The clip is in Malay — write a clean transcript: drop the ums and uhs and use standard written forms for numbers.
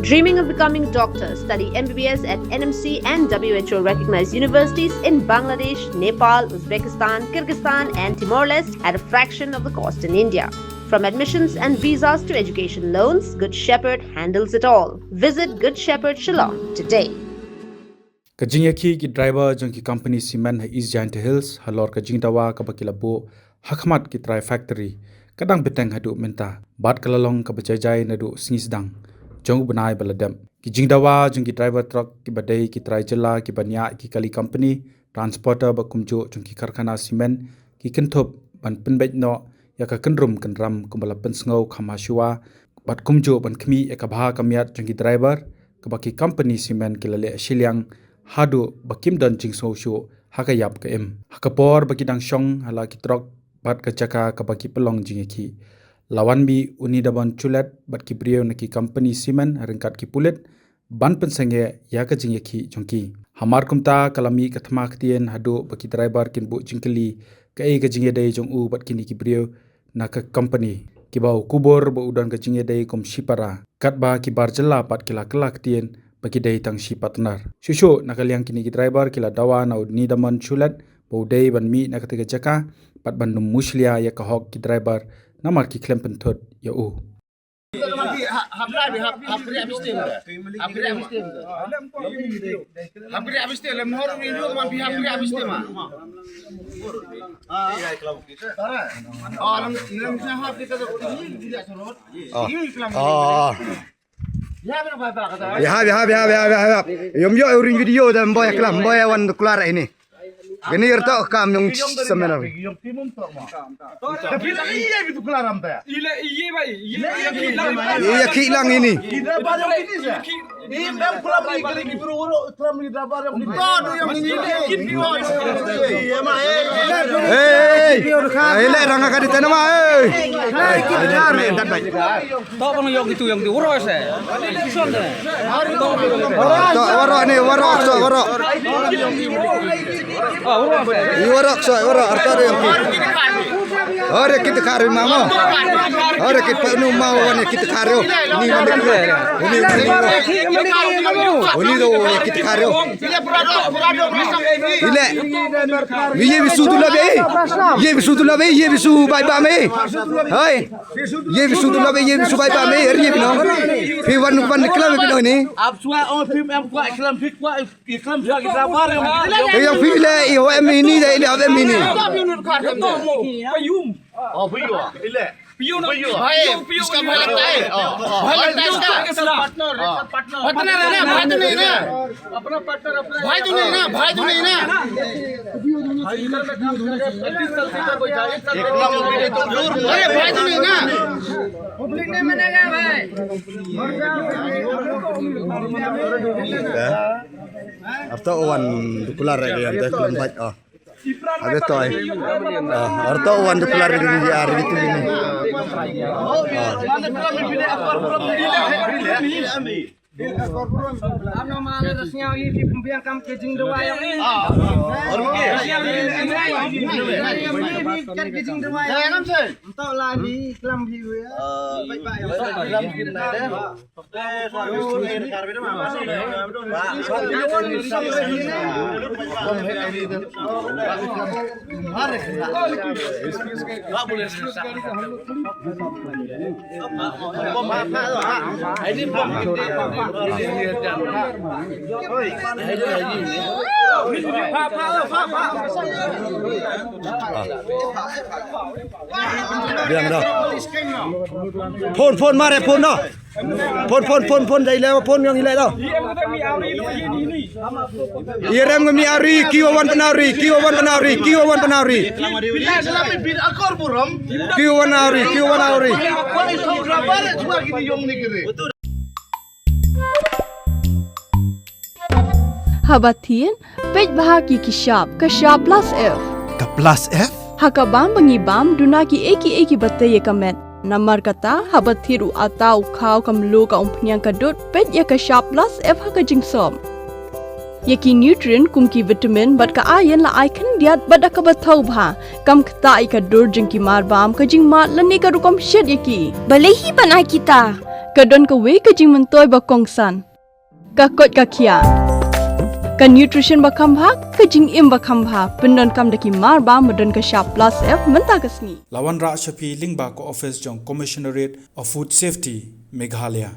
Dreaming of becoming doctor? Study MBBS at NMC and WHO recognized universities in Bangladesh, Nepal, Uzbekistan, Kyrgyzstan and Timor-Leste at a fraction of the cost in India. From admissions and visas to education loans, Good Shepherd handles it all. Visit Good Shepherd Shillong today. Kajingaki ki driver jong ki company cement ha East Giant Hills halor kajing dawa kabakilabo hakmat ki try factory kadang beteng hadu menta bat kalalong kabajajai nadu snisdang jong banai baladam ki jingdawa jong ki driver truck ki badai ki try Jylla ki banya ki kali company transporter bakumjo jong ki karkhana cement ki kenthop ban penbet no ya ka kenrum kenram kumbala pensngau khamashua bat kumjo ban khmi ekabha kamiat jong ki driver kabaki company cement ki lale Shillong Hadu bakim dan jing sosio hakayap ke hakapor baki dang shong hala ki trok bat kacaka kabaki pelong jingeki lawan bi Nidamon Chullet bat ki brio naki company cement ringkat ki pulet ban pensenge ya ka jingeki jongki hamar kumta kalami ka Thma Ktien hadu baki Draibar kin bu jingkeli ka ka Ïadei jong u bat kini ki brio naka company ki bau kubor ba udan ka Ïadei kom Shipara kat ba ki bar Jylla pat kila Ktien bagi day tang si partner. Shusho nakaliang kini ki Draibar kila dawa na Nidamon Chullet bau day ban mi nakatiga jaka pat ban num muslia ya kahok ki Draibar namar ki klempen thot ya u. Ya. Yom yo uring video dan boy kelam boy wan keluar ini. Gini erto kam yang seminar. Tapi iya itu keluar am ta. Iya bai. Iya kilang ini. Ini keluar lagi di buru kelam di Draibar yang di. Yang ini. Ele ranga ka di tanah mah. Tok bang yang itu yang diurus ya. Tok warok ni warok. Warok arta yang ore kita kari mama. Ore kita penuh mau wane kita kari. Ini do kita kari. Ile. Ye bisu tu labe. Ye bisu bai ba me. Hai. Ye bisu tu labe ye bisu bai ba me. Ye bino. Fi wan kelam bino ni. Ab sua on film em kuat kelam fit kuat kelam dia kita bar yang. Yang fi le em ini dah ile em ini. Payum. Oh, payum. Ile. Payum. इसका भाई लगता है भाई लगता है इसका पार्टनर है ना भाई तो नहीं ना अपना पार्टनर अपना भाई तो नहीं ना भाई तो नहीं ना अरे भाई तो नहीं ना पब्लिक नहीं मानेगा भाई Arto wan keluar lagi yang dah kelembat ada toy. Arto wan keluar lagi di hari itu ini. Ano malarasnya ini pembiang kam kejing dua yang ini. Kan kejing dua yang. Untuk lagi kelam hiu ya. Baik-baik. Biang dah. Phone mare phone dah. Phone dari lewa phone yang hilai dah. Irem kami ari Kyrwoh penari. Habatin, pej bahagi kishap, kashap plus F. Ka plus F? Hakabam mengibam dunaki eki batay kamet. Namar kata habathiru atau kau kamlu ka umpnyang kadut pej ya kashap plus F hakajing som. Yaki nutrient kumki vitamin bat ka iron la icon diat bada ka bathau bha kam kta ka dur jing ki mar bam ka jing ma lani ka rukom shed yaki balehi bana kita Kadon ka we ka jing mentoy ba kongsan. Ka kot ka kia. Ka nutrition ba kambha ka jing im ba kambha pendon kam daki mar ba medon ka sharp plus F menta ka sngi. Lawan Ra Shapi Lingba ko office jong Commissionerate of Food Safety Meghalaya.